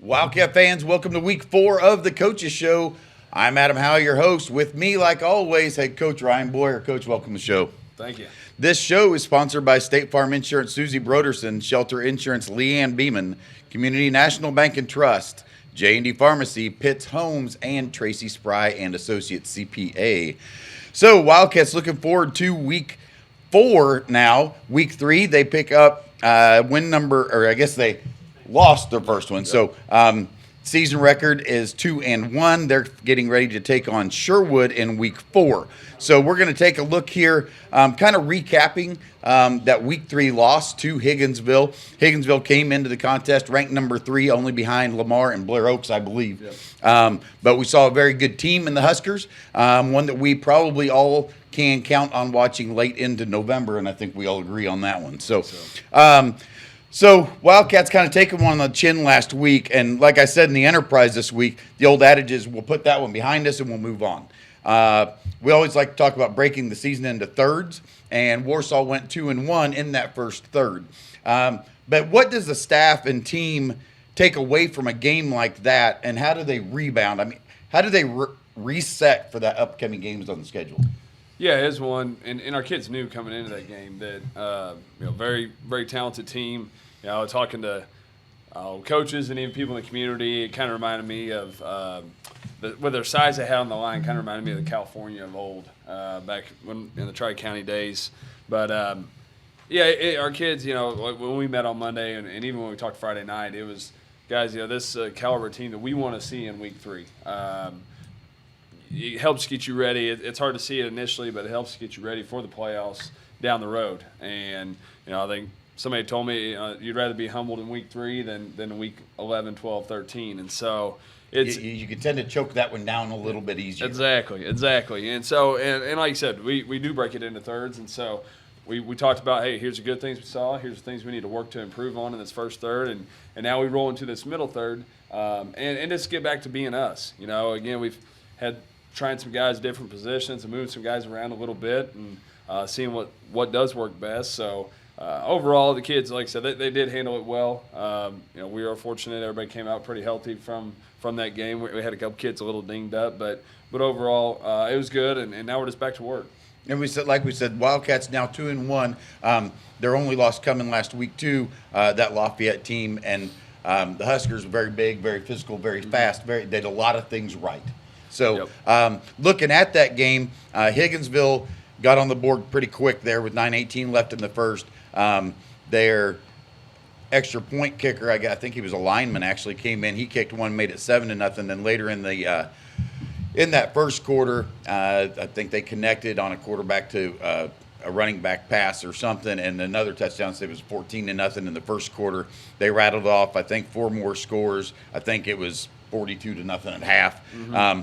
Wildcat fans, welcome to week 4 of the Coaches Show. I'm Adam Howe, your host. With me, like always, head coach Ryan Boyer. Coach, welcome to the show. Thank you. This show is sponsored by State Farm Insurance, Susie Broderson, Shelter Insurance, Leanne Beeman, Community National Bank and Trust, J&D Pharmacy, Pitts Homes, and Tracy Spry and Associates CPA. So, Wildcats looking forward to week 4 now. Week 3, they pick up win number, or I guess they lost their first one. So season record is 2-1. They're getting ready to take on Sherwood in week 4. So we're going to take a look here, kind of recapping that week 3 loss to Higginsville. Higginsville came into the contest ranked number 3, only behind Lamar and Blair Oaks, I believe. Yep. But we saw a very good team in the Huskers, one that we probably all can count on watching late into November, and I think we all agree on that one. So Wildcats kind of taking one on the chin last week, and like I said in the Enterprise this week, the old adage is we'll put that one behind us and we'll move on. We always like to talk about breaking the season into thirds, and Warsaw went 2-1 in that first third. But what does the staff and team take away from a game like that, and how do they rebound? I mean, how do they reset for that upcoming games on the schedule? Yeah, it is one, and our kids knew coming into that game that very, very talented team. Talking to coaches and even people in the community, it kind of reminded me of with their size they had on the line. Kind of reminded me of the California of old, back in the Tri-County days. But our kids, when we met on Monday, and even when we talked Friday night, it was guys, this caliber team that we want to see in week 3. It helps get you ready. It's hard to see it initially, but it helps get you ready for the playoffs down the road. And, I think somebody told me you'd rather be humbled in week 3 than week 11, 12, 13. And so it's you can tend to choke that one down a little bit easier. Exactly. And so, and like you said, we do break it into thirds. And so we talked about, hey, here's the good things we saw. Here's the things we need to work to improve on in this first third. And now we roll into this middle third and just get back to being us. Again, we've had – trying some guys different positions and moving some guys around a little bit and seeing what does work best. So overall, the kids, like I said, they did handle it well. We are fortunate everybody came out pretty healthy from that game. We had a couple kids a little dinged up, but overall it was good, and now we're just back to work. And we said, Wildcats now 2-1. Their only loss coming last week too. That Lafayette team, and the Huskers were very big, very physical, very fast. They did a lot of things right. So looking at that game, Higginsville got on the board pretty quick there with 9:18 left in the first. Their extra point kicker, I think he was a lineman, actually came in. He kicked one, made it 7-0. Then later in that first quarter, I think they connected on a quarterback to a running back pass or something, and another touchdown. So it was 14-0 in the first quarter. They rattled off, I think, 4 more scores. I think it was 42-0 at half.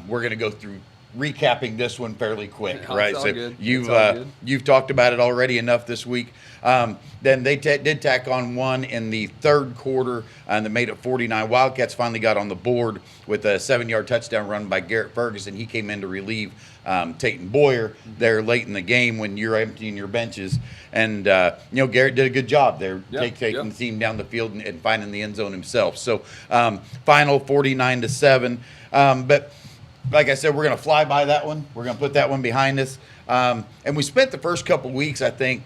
We're going to go through recapping this one fairly quick, right? So good. You've talked about it already enough this week. Then they did tack on one in the third quarter, and they made it 49. Wildcats finally got on the board with a 7-yard touchdown run by Garrett Ferguson. He came in to relieve Tayton Boyer there late in the game when you're emptying your benches. And, Garrett did a good job there, taking the team down the field and finding the end zone himself. So, final 49-7. But like I said, we're going to fly by that one. We're going to put that one behind us. And we spent the first couple weeks, I think,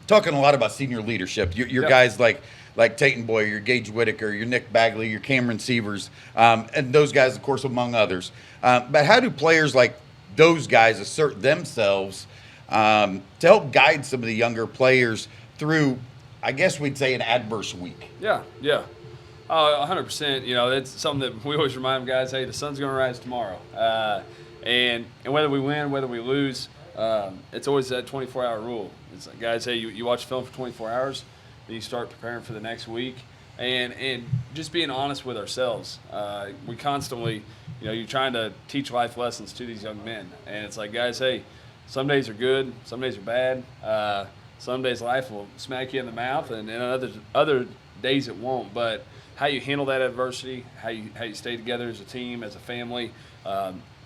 talking a lot about senior leadership. Your guys like Tayton Boyer, your Gage Whitaker, your Nick Bagley, your Cameron Sievers, and those guys, of course, among others. But how do players like those guys assert themselves to help guide some of the younger players through, I guess we'd say, an adverse week? Yeah. 100%. That's something that we always remind guys, hey, the sun's going to rise tomorrow. And whether we win, whether we lose, it's always that 24-hour rule. It's like, guys, hey, you watch film for 24 hours, then you start preparing for the next week. And just being honest with ourselves. We constantly, you're trying to teach life lessons to these young men. And it's like, guys, hey, some days are good, some days are bad. Some days life will smack you in the mouth, and other days it won't. But how you handle that adversity, how you stay together as a team, as a family,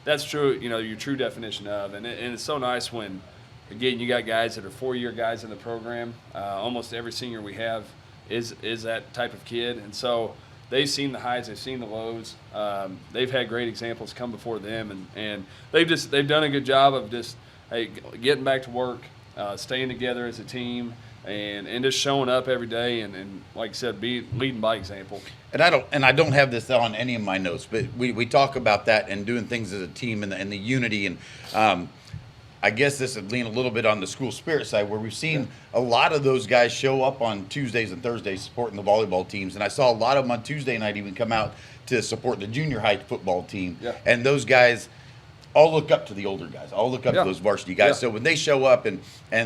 that's true. Your true definition of, and it's so nice when, again, you got guys that are 4-year guys in the program. Almost every senior we have is that type of kid, and so they've seen the highs, they've seen the lows. They've had great examples come before them, and they've done a good job of just getting back to work, staying together as a team, and just showing up every day, and like I said, leading by example. And I don't have this on any of my notes, but we talk about that and doing things as a team and the unity, and I guess this would lean a little bit on the school spirit side, where we've seen a lot of those guys show up on Tuesdays and Thursdays supporting the volleyball teams, and I saw a lot of them on Tuesday night even come out to support the junior high football team. Yeah. And those guys all look up to the older guys. All look up to those varsity guys. Yeah. So when they show up and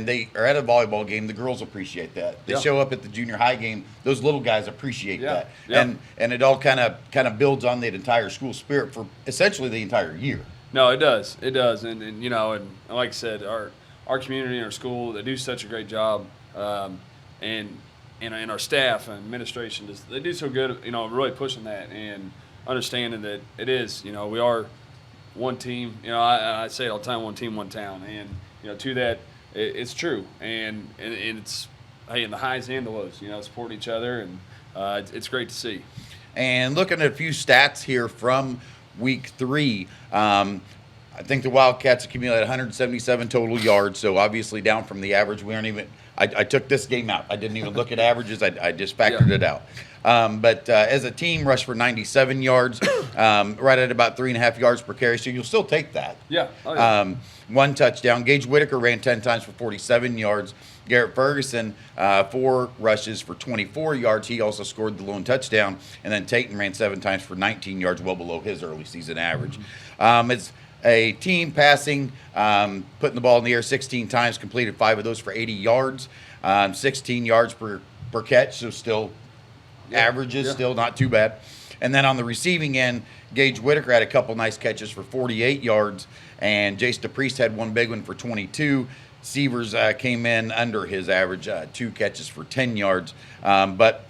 they are at a volleyball game, the girls appreciate that. They show up at the junior high game, those little guys appreciate that. Yeah. And it all kind of builds on that entire school spirit for essentially the entire year. No, it does. It does. And you know, and like I said, our community and our school, they do such a great job. And our staff and administration, they do so good, you know, really pushing that and understanding that it is, you know, we are one team. You know, I say it all the time, one team, one town. And, you know, to that, it's true. And it's, hey, in the highs and the lows, you know, support each other. And it's great to see. And looking at a few stats here from week 3, I think the Wildcats accumulated 177 total yards, so obviously down from the average. We aren't even – I took this game out. I didn't even look at averages. I just factored it out. But as a team, rushed for 97 yards, right at about 3.5 yards per carry, so you'll still take that. Yeah. Oh, yeah. 1 touchdown. Gage Whitaker ran 10 times for 47 yards. Garrett Ferguson, 4 rushes for 24 yards. He also scored the lone touchdown. And then Tayton ran 7 times for 19 yards, well below his early season average. It's a team passing, putting the ball in the air 16 times, completed 5 of those for 80 yards, 16 yards per catch, so still averages, still not too bad. And then on the receiving end, Gage Whitaker had a couple nice catches for 48 yards, and Jace DePriest had 1 big one for 22. Severs came in under his average, 2 catches for 10 yards. But,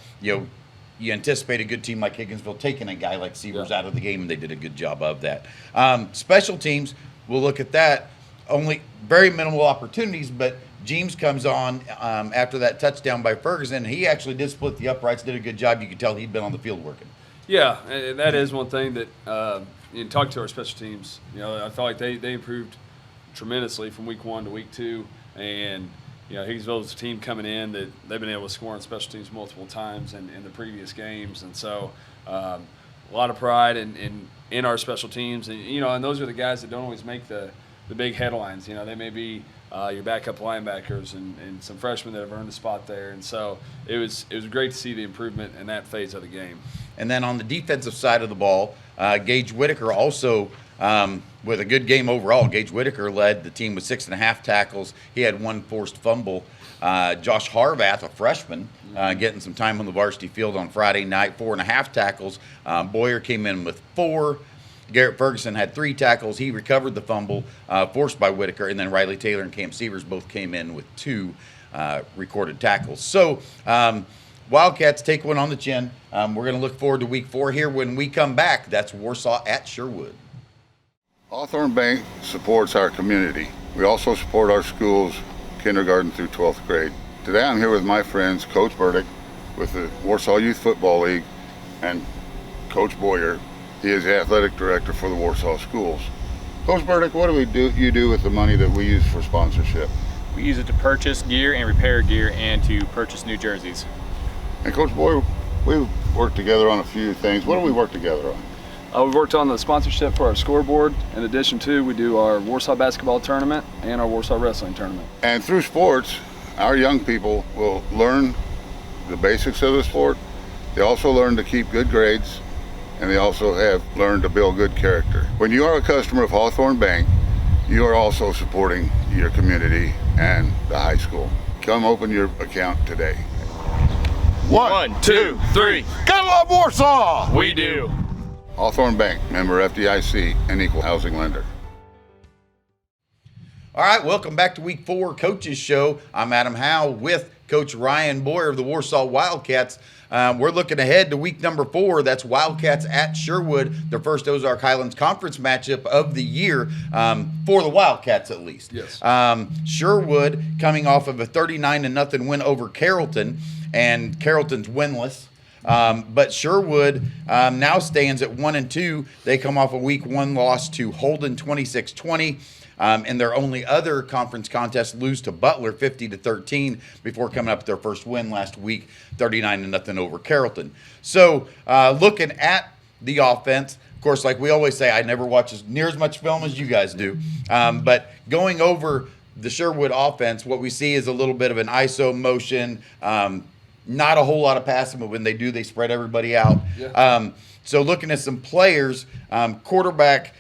you anticipate a good team like Higginsville taking a guy like Severs out of the game, and they did a good job of that. Special teams, we'll look at that. Only very minimal opportunities, but James comes on after that touchdown by Ferguson. He actually did split the uprights, did a good job. You could tell he'd been on the field working. Yeah, and that is one thing that you talk to our special teams. You know, I felt like they improved tremendously from week 1 to week 2, and you know, Higginsville's a team coming in that they've been able to score on special teams multiple times in the previous games, and so a lot of pride in our special teams, and you know, and those are the guys that don't always make the big headlines. You know, they may be your backup linebackers and some freshmen that have earned a spot there, and so it was great to see the improvement in that phase of the game. And then on the defensive side of the ball, Gage Whitaker also with a good game overall. Gage Whitaker led the team with 6.5 tackles. He had 1 forced fumble. Josh Harvath, a freshman, getting some time on the varsity field on Friday night, 4.5 tackles. Boyer came in with 4. Garrett Ferguson had 3 tackles. He recovered the fumble forced by Whitaker, and then Riley Taylor and Cam Severs both came in with 2 recorded tackles. So Wildcats take one on the chin. We're going to look forward to week 4 here. When we come back, that's Warsaw at Sherwood. Hawthorne Bank supports our community. We also support our schools, kindergarten through 12th grade. Today I'm here with my friends, Coach Burdick with the Warsaw Youth Football League, and Coach Boyer. He is the athletic director for the Warsaw schools. Coach Burdick, what do you do with the money that we use for sponsorship? We use it to purchase gear and repair gear and to purchase new jerseys. And Coach Boyer, we've worked together on a few things. What do we work together on? We worked on the sponsorship for our scoreboard. In addition to, we do our Warsaw basketball tournament and our Warsaw wrestling tournament. And through sports, our young people will learn the basics of the sport. They also learn to keep good grades, and they also have learned to build good character. When you are a customer of Hawthorne Bank, you are also supporting your community and the high school. Come open your account today. 1, 2, 3. Gotta love Warsaw! We do. Hawthorne Bank, member FDIC, and equal housing lender. All right, welcome back to Week 4 Coaches Show. I'm Adam Howe with Coach Ryan Boyer of the Warsaw Wildcats. We're looking ahead to week number 4. That's Wildcats at Sherwood, the first Ozark Highlands Conference matchup of the year, for the Wildcats at least. Yes. Sherwood coming off of a 39-0 win over Carrollton, and Carrollton's winless. But Sherwood now stands at 1-2. They come off a week 1 loss to Holden 26-20. In their only other conference contest, lose to Butler 50-13 before coming up with their first win last week, 39-0 over Carrollton. So looking at the offense, of course, like we always say, I never watch near as much film as you guys do. But going over the Sherwood offense, what we see is a little bit of an ISO motion, not a whole lot of passing, but when they do, they spread everybody out. Yeah. So looking at some players, quarterback,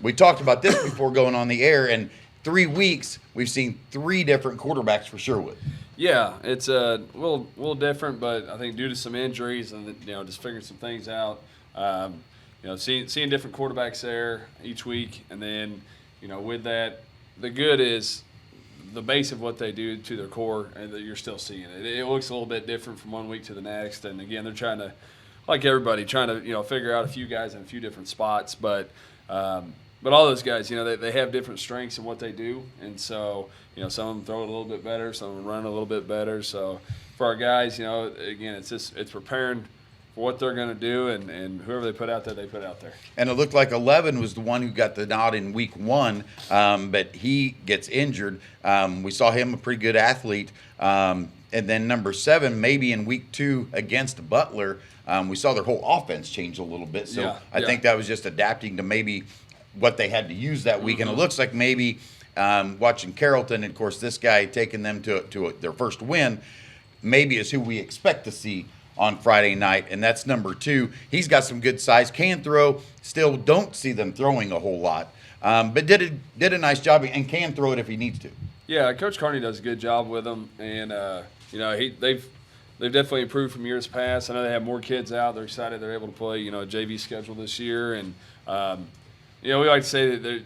we talked about this before going on the air. In 3 weeks, we've seen 3 different quarterbacks for Sherwood. Yeah, it's a little different, but I think due to some injuries and just figuring some things out, seeing different quarterbacks there each week, and then with that, the good is the base of what they do to their core, and that you're still seeing it. It looks a little bit different from 1 week to the next, and again, they're trying to, like everybody, figure out a few guys in a few different spots, but all those guys, they have different strengths in what they do, and so some of them throw it a little bit better, some of them run a little bit better. So for our guys, again, it's preparing for what they're going to do, and whoever they put out there, they put out there. And it looked like 11 was the one who got the nod in week 1, but he gets injured. We saw him a pretty good athlete. And then number 7, maybe in week 2 against Butler, we saw their whole offense change a little bit. So I think that was just adapting to maybe what they had to use that week. And it looks like maybe watching Carrollton, and of course this guy taking them to their first win, maybe is who we expect to see on Friday night, and that's number 2. He's got some good size, can throw. Still don't see them throwing a whole lot, but did a nice job and can throw it if he needs to. Yeah, Coach Carney does a good job with them, and they've definitely improved from years past. I know they have more kids out. They're excited they're able to play a JV schedule this year, and we like to say that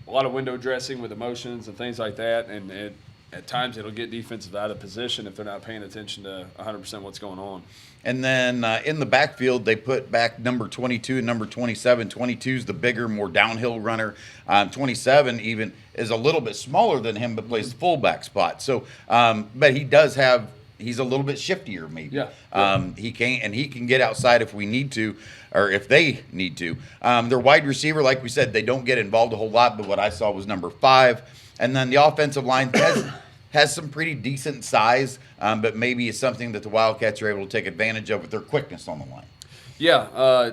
a lot of window dressing with emotions and things like that, and at times it'll get defensive out of position if they're not paying attention to 100% what's going on. And then in the backfield, they put back number 22 and number 27. 22 is the bigger, more downhill runner. 27 even is a little bit smaller than him, but plays the fullback spot. So, but he's a little bit shiftier, maybe. Yeah. He can get outside if we need to, or if they need to. Their wide receiver, like we said, they don't get involved a whole lot, but what I saw was number 5. And then the offensive line has some pretty decent size, but maybe it's something that the Wildcats are able to take advantage of with their quickness on the line. Yeah,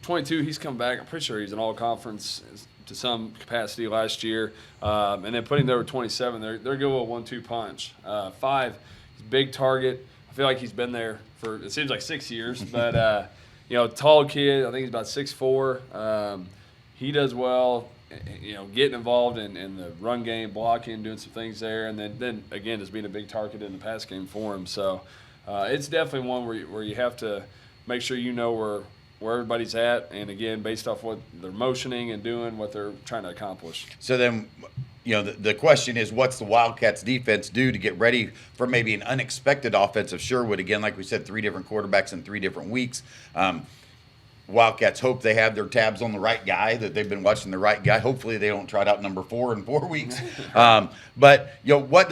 22, he's come back. I'm pretty sure he's an all-conference to some capacity last year. And then putting there with 27, they're good with a 1-2 punch. 5, he's a big target. I feel like he's been there for, it seems like 6 years. But, tall kid. I think he's about 6'4". He does well. Getting involved in the run game, blocking, doing some things there, and then again, just being a big target in the pass game for him. So it's definitely one where you have to make sure where everybody's at, and again, based off what they're motioning and doing, what they're trying to accomplish. So then, the question is, what's the Wildcats defense do to get ready for maybe an unexpected offense of Sherwood? Again, like we said, 3 different quarterbacks in 3 different weeks. Wildcats hope they have their tabs on the right guy, that they've been watching the right guy. Hopefully they don't trot out number 4 in 4 weeks. But what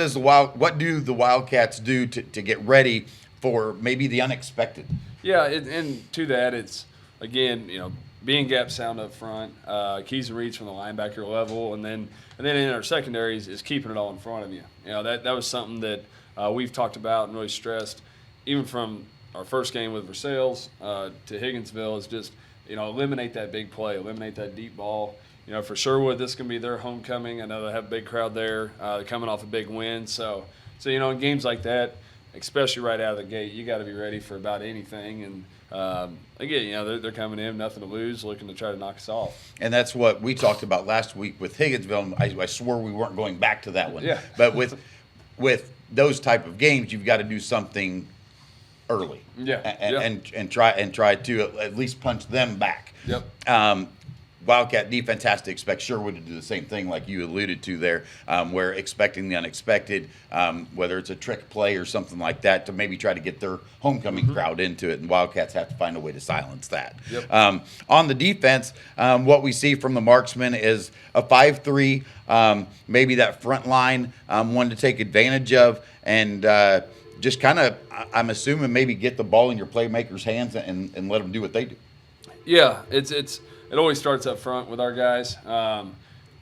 do the Wildcats do to get ready for maybe the unexpected? Yeah, and to that, it's again, being gap sound up front, keys and reads from the linebacker level, and then in our secondaries is keeping it all in front of you. That was something that we've talked about and really stressed, even from our first game with Versailles to Higginsville, is just eliminate that big play, eliminate that deep ball. For Sherwood, this is going to be their homecoming. I know they have a big crowd there, coming off a big win. So in games like that, especially right out of the gate, you got to be ready for about anything. And again, they're coming in, nothing to lose, looking to try to knock us off. And that's what we talked about last week with Higginsville. I swore we weren't going back to that one. Yeah. But with those type of games, you've got to do something early. Yeah. And try to at least punch them back. Yep. Wildcat defense has to expect Sherwood to do the same thing, like you alluded to there, where expecting the unexpected, whether it's a trick play or something like that, to maybe try to get their homecoming crowd into it, and Wildcats have to find a way to silence that. Yep. On the defense, what we see from the marksman is a 5-3, maybe that front line one to take advantage of, and just kind of, I'm assuming, maybe get the ball in your playmakers' hands and let them do what they do. Yeah, it always starts up front with our guys.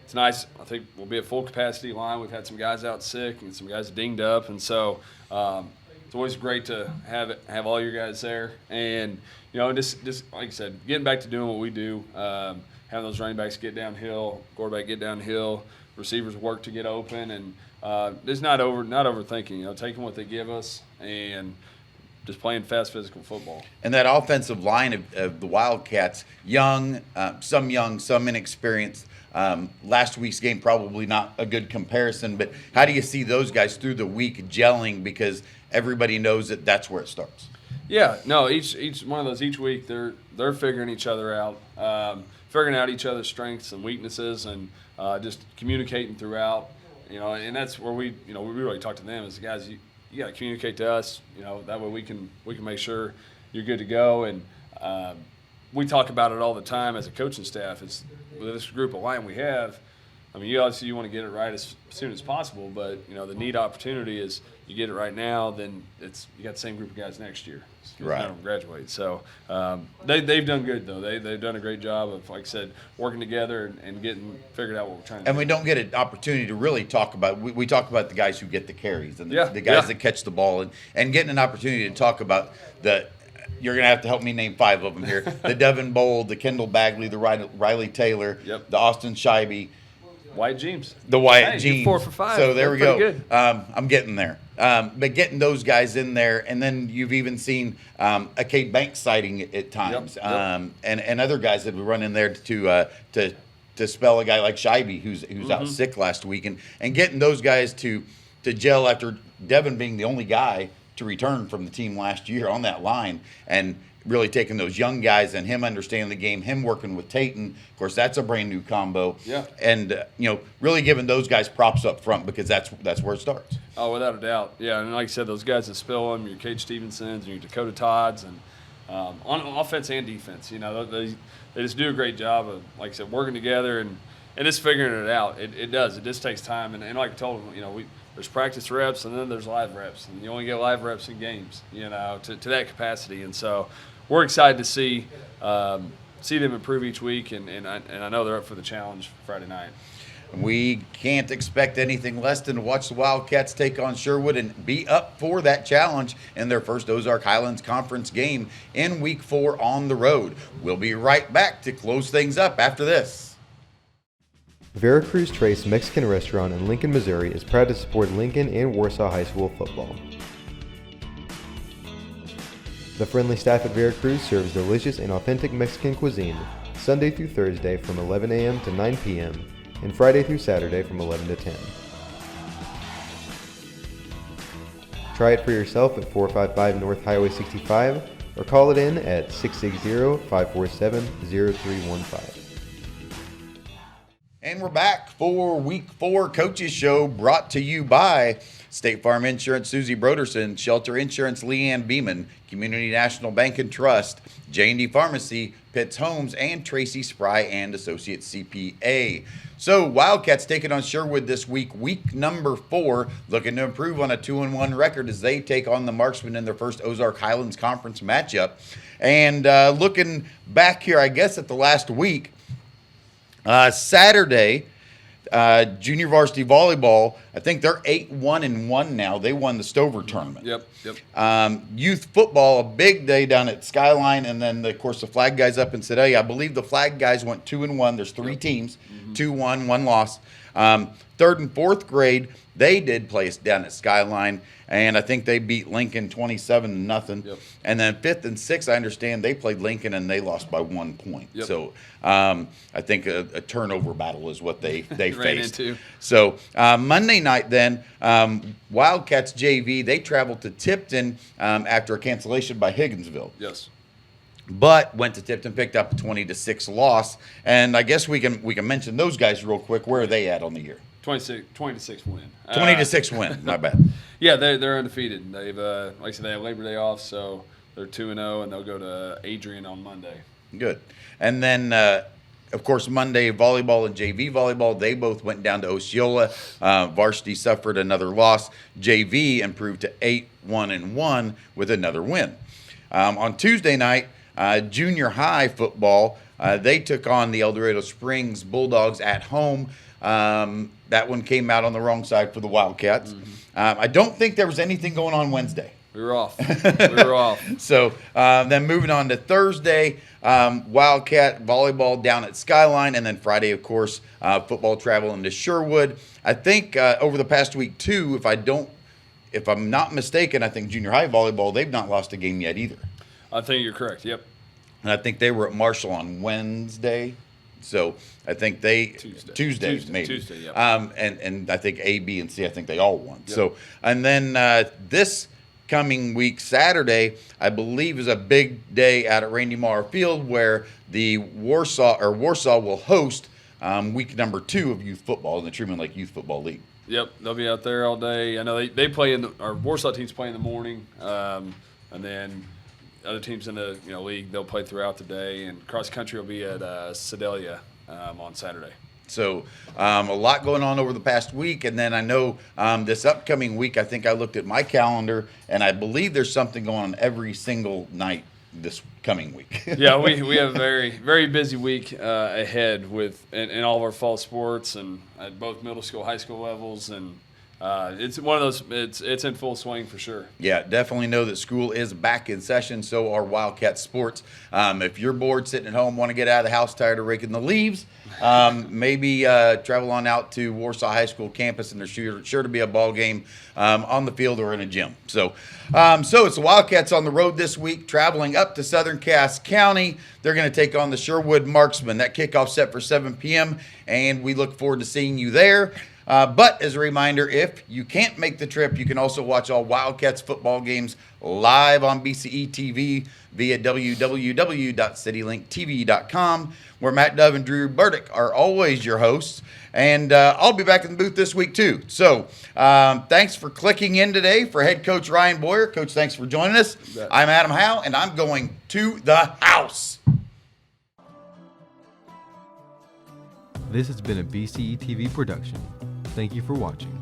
It's nice. I think we'll be at full capacity line. We've had some guys out sick and some guys dinged up, and so it's always great to have all your guys there. And just like I said, getting back to doing what we do, having those running backs get downhill, quarterback get downhill, receivers work to get open, and just not overthinking. Taking what they give us and just playing fast, physical football. And that offensive line of the Wildcats, young, some inexperienced. Last week's game probably not a good comparison, but how do you see those guys through the week gelling, because everybody knows that that's where it starts? Yeah, no, each one of those each week they're figuring each other out, figuring out each other's strengths and weaknesses, and just communicating throughout. And that's where we really talk to them as the guys. You got to communicate to us. That way we can make sure you're good to go. And we talk about it all the time as a coaching staff. It's with this group of line we have. I mean, you want to get it right as soon as possible, but the neat opportunity is you get it right now, then you got the same group of guys next year. Right. None of them graduate. So they've done good though. They've done a great job of, like I said, working together and getting figured out what we're trying to do. And we don't get an opportunity to really talk about. We talk about the guys who get the carries and the guys Yeah. that catch the ball, and getting an opportunity to talk about the. You're going to have to help me name 5 of them here. The Devin Bowl, the Kendall Bagley, the Riley Taylor, the Austin Scheibe. Wyatt James. The Wyatt Hey, James. you're 4 for 5. So there we go. Pretty good. I'm getting there. But getting those guys in there, and then you've even seen a Cade Banks sighting at times, Yep. And other guys that would run in there to spell a guy like Scheibe who's out sick last week, and getting those guys to gel after Devin being the only guy to return from the team last year on that line, and really taking those young guys and him understanding the game, him working with Tayton. Of course, that's a brand new combo. Yeah. And really giving those guys props up front, because that's where it starts. Oh, without a doubt. Yeah, and like I said, those guys that spill them, your Cade Stevensons and your Dakota Todds, and on offense and defense, they just do a great job of, like I said, working together and just figuring it out. It does. It just takes time. And like I told them, there's practice reps and then there's live reps, and you only get live reps in games, to that capacity. And so we're excited to see them improve each week, and I know they're up for the challenge Friday night. We can't expect anything less than to watch the Wildcats take on Sherwood and be up for that challenge in their first Ozark Highlands Conference game in Week 4 on the road. We'll be right back to close things up after this. Veracruz Trace Mexican Restaurant in Lincoln, Missouri is proud to support Lincoln and Warsaw High School football. The friendly staff at Veracruz serves delicious and authentic Mexican cuisine Sunday through Thursday from 11 a.m. to 9 p.m. and Friday through Saturday from 11 to 10. Try it for yourself at 455 North Highway 65 or call it in at 660-547-0315. And we're back for Week 4 Coaches Show, brought to you by State Farm Insurance, Susie Broderson, Shelter Insurance, Leanne Beeman, Community National Bank and Trust, J&D Pharmacy, Pitts Homes, and Tracy Spry and Associates CPA. So Wildcats taking on Sherwood this week, week number 4, looking to improve on a 2-1 record as they take on the Marksmen in their first Ozark Highlands Conference matchup. And looking back here, I guess, at the last week, Saturday, junior varsity volleyball, I think they're 8-1-1 now. They won the Stover tournament. Yep. Youth football, a big day down at Skyline, and then, of course, the flag guys up in Sedalia. I believe the flag guys went 2-1. There's 3 teams, 2-1, 1 loss. 3rd and 4th grade, they did play us down at Skyline, and I think they beat Lincoln 27-0. Yep. And then 5th and 6th, I understand they played Lincoln and they lost by 1 point. Yep. So I think a turnover battle is what they Ran faced. into. So Monday night then, Wildcats JV, they traveled to Tipton after a cancellation by Higginsville. Yes. But went to Tipton, picked up a 20-6 loss. And I guess we can mention those guys real quick. Where are they at on the year? 20-6 win. 20-6 win. Not bad. Yeah, they're undefeated. They've like I said, they have Labor Day off, so they're 2-0, and they'll go to Adrian on Monday. Good. And then of course, Monday, volleyball and JV volleyball, they both went down to Osceola. Varsity suffered another loss. JV improved to 8-1-1 with another win. On Tuesday night, junior high football, they took on the El Dorado Springs Bulldogs at home. That one came out on the wrong side for the Wildcats. I don't think there was anything going on Wednesday. We were off. We were off. So then moving on to Thursday, Wildcat volleyball down at Skyline, and then Friday, of course, football travel into Sherwood. I think over the past week too, if I'm not mistaken, I think junior high volleyball, they've not lost a game yet either. I think you're correct. Yep. And I think they were at Marshall on Wednesday. So I think Tuesday maybe. Tuesday, yep. And I think A, B, and C, I think they all won. Yep. So, and then this coming week, Saturday, I believe, is a big day out at Randy Maher Field where the Warsaw will host week number 2 of youth football in the Truman Lake Youth Football League. Yep, they'll be out there all day. I know they play our Warsaw teams play in the morning, and then other teams in the league, they'll play throughout the day, and cross country will be at Sedalia on Saturday. So a lot going on over the past week, and then I know this upcoming week, I think I looked at my calendar, and I believe there's something going on every single night this coming week. Yeah, we have a very, very busy week ahead in all of our fall sports and at both middle school, high school levels, and it's one of those. It's in full swing for sure. Yeah, definitely know that school is back in session. So are Wildcat sports. If you're bored sitting at home, want to get out of the house, tired of raking the leaves, maybe travel on out to Warsaw High School campus, and there's sure to be a ball game on the field or in a gym. So it's the Wildcats on the road this week, traveling up to Southern Cass County. They're going to take on the Sherwood Marksmen. That kickoff set for 7 p.m., and we look forward to seeing you there. But as a reminder, if you can't make the trip, you can also watch all Wildcats football games live on BCE TV via www.citylinktv.com, where Matt Dove and Drew Burdick are always your hosts. And I'll be back in the booth this week too. So thanks for clicking in today. For head coach Ryan Boyer. Coach, thanks for joining us. I'm Adam Howe, and I'm going to the house. This has been a BCE TV production. Thank you for watching.